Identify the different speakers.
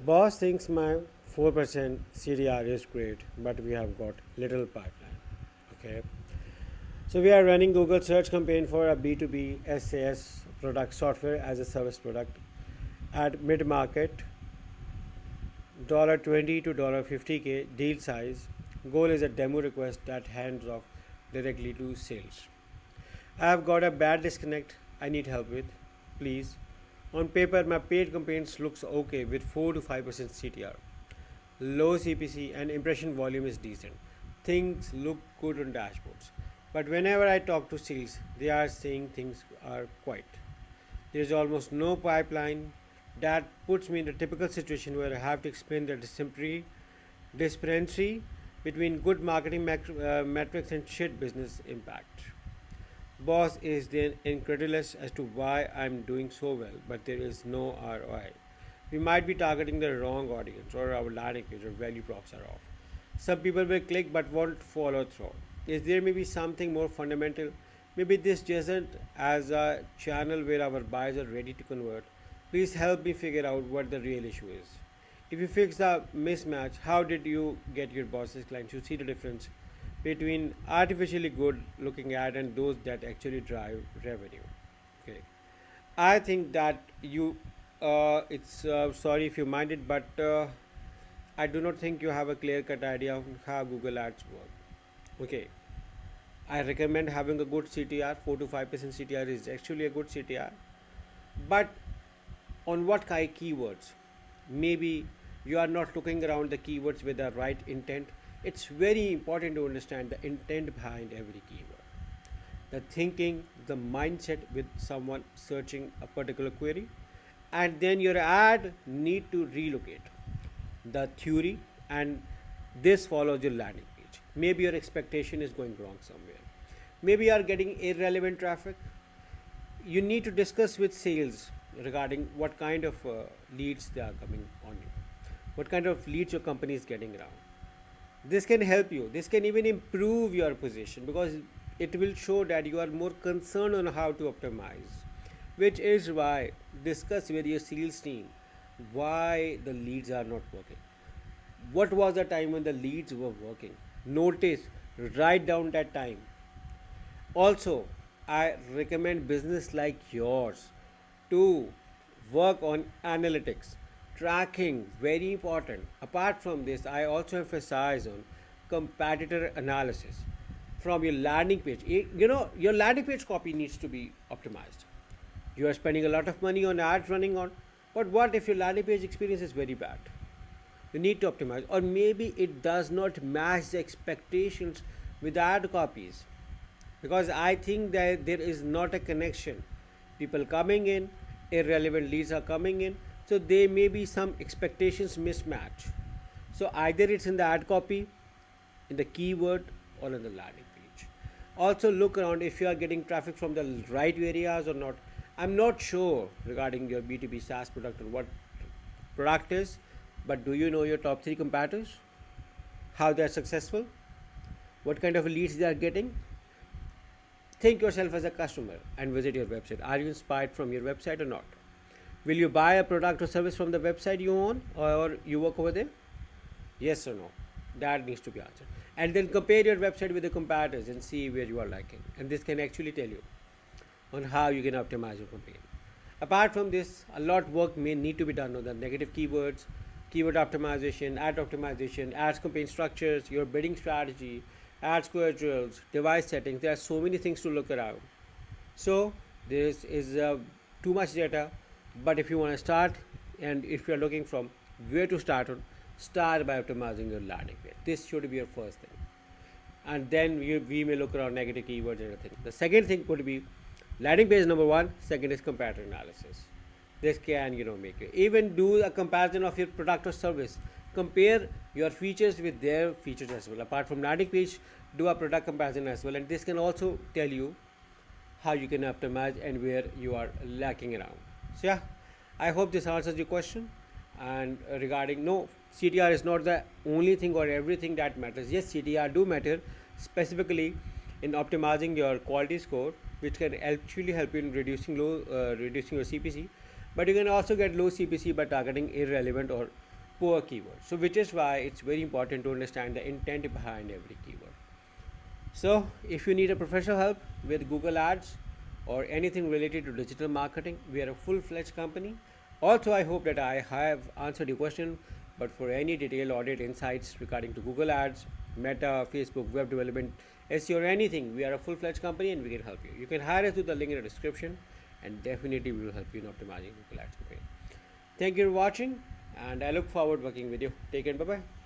Speaker 1: Boss thinks my 4% CTR is great, but we have got little pipeline. Okay. So we are running Google search campaign for a B2B SaaS product, software as a service product at mid market, $20 to $50K deal size. Goal is a demo request that hands off directly to sales. I have got a bad disconnect I need help with. Please. On paper, my paid campaigns looks okay with 4 to 5% CTR. Low CPC and impression volume is decent. Things look good on dashboards. But whenever I talk to sales, they are saying things are quiet. There is almost no pipeline. That puts me in a typical situation where I have to explain the disparity between good marketing metrics and shit business impact. Boss is then incredulous as to why I'm doing so well, but there is no ROI. We might be targeting the wrong audience, or our landing page or value props are off. Some people will click but won't follow through. Is there maybe something more fundamental? Maybe this isn't as a channel where our buyers are ready to convert. Please help me figure out what the real issue is. If you fix the mismatch, how did you get your boss's clients to see the difference between artificially good looking ad and those that actually drive revenue? Okay. I think that it's sorry if you mind it, but I do not think you have a clear cut idea of how Google Ads work. Okay. I recommend having a good CTR. 4 to 5% CTR is actually a good CTR. But on what kind of keywords? Maybe you are not looking around the keywords with the right intent. It's very important to understand the intent behind every keyword. The thinking, the mindset with someone searching a particular query, and then your ad need to relocate the theory, and this follows your landing page. Maybe your expectation is going wrong somewhere. Maybe you are getting irrelevant traffic. You need to discuss with sales regarding what kind of leads they are coming on you, what kind of leads your company is getting around. This can help you. This can even improve your position because it will show that you are more concerned on how to optimize, which is why discuss with your sales team why the leads are not working. What was the time when the leads were working? Notice, write down that time. Also, I recommend business like yours to work on analytics, tracking, very important. Apart from this, I also emphasize on competitor analysis from your landing page. Your landing page copy needs to be optimized. You are spending a lot of money on ads running on, but what if your landing page experience is very bad? You need to optimize, or maybe it does not match the expectations with ad copies, because I think that there is not a connection. People coming in, irrelevant leads are coming in, so there may be some expectations mismatch. So either it's in the ad copy, in the keyword, or in the landing page. Also look around if you are getting traffic from the right areas or not. I'm not sure regarding your B2B SaaS product or what product is, but do you know your top 3 competitors? How they are successful? What kind of leads they are getting? Think yourself as a customer and visit your website. Are you inspired from your website or not? Will you buy a product or service from the website you own or you work over there? Yes or no? That needs to be answered. And then compare your website with the competitors and see where you are lacking. And this can actually tell you on how you can optimize your campaign. Apart from this, a lot of work may need to be done on the negative keywords, keyword optimization, ads campaign structures, your bidding strategy, ads collaterals, device settings. There are so many things to look around. So this is too much data, but if you want to start and if you are looking from where to start on, start by optimizing your landing page. This should be your first thing. And then we may look around negative keywords and everything. The second thing could be landing page number 1. Second is comparative analysis. This can make you even do a comparison of your product or service. Compare your features with their features as well. Apart from landing page, do a product comparison as well, and this can also tell you how you can optimize and where you are lacking around. So yeah, I hope this answers your question. And regarding no, CTR is not the only thing or everything that matters. Yes, CTR do matter specifically in optimizing your quality score, which can actually help you in reducing your CPC. But you can also get low CPC by targeting irrelevant or poor keywords. So which is why it's very important to understand the intent behind every keyword. So if you need a professional help with Google Ads or anything related to digital marketing, we are a full-fledged company. Also, I hope that I have answered your question, but for any detailed audit insights regarding to Google Ads, Meta, Facebook, web development, SEO or anything, we are a full-fledged company and we can help you. You can hire us through the link in the description and definitely we will help you in optimizing Google Ads campaign. Thank you for watching and I look forward working with you. Take care, bye-bye.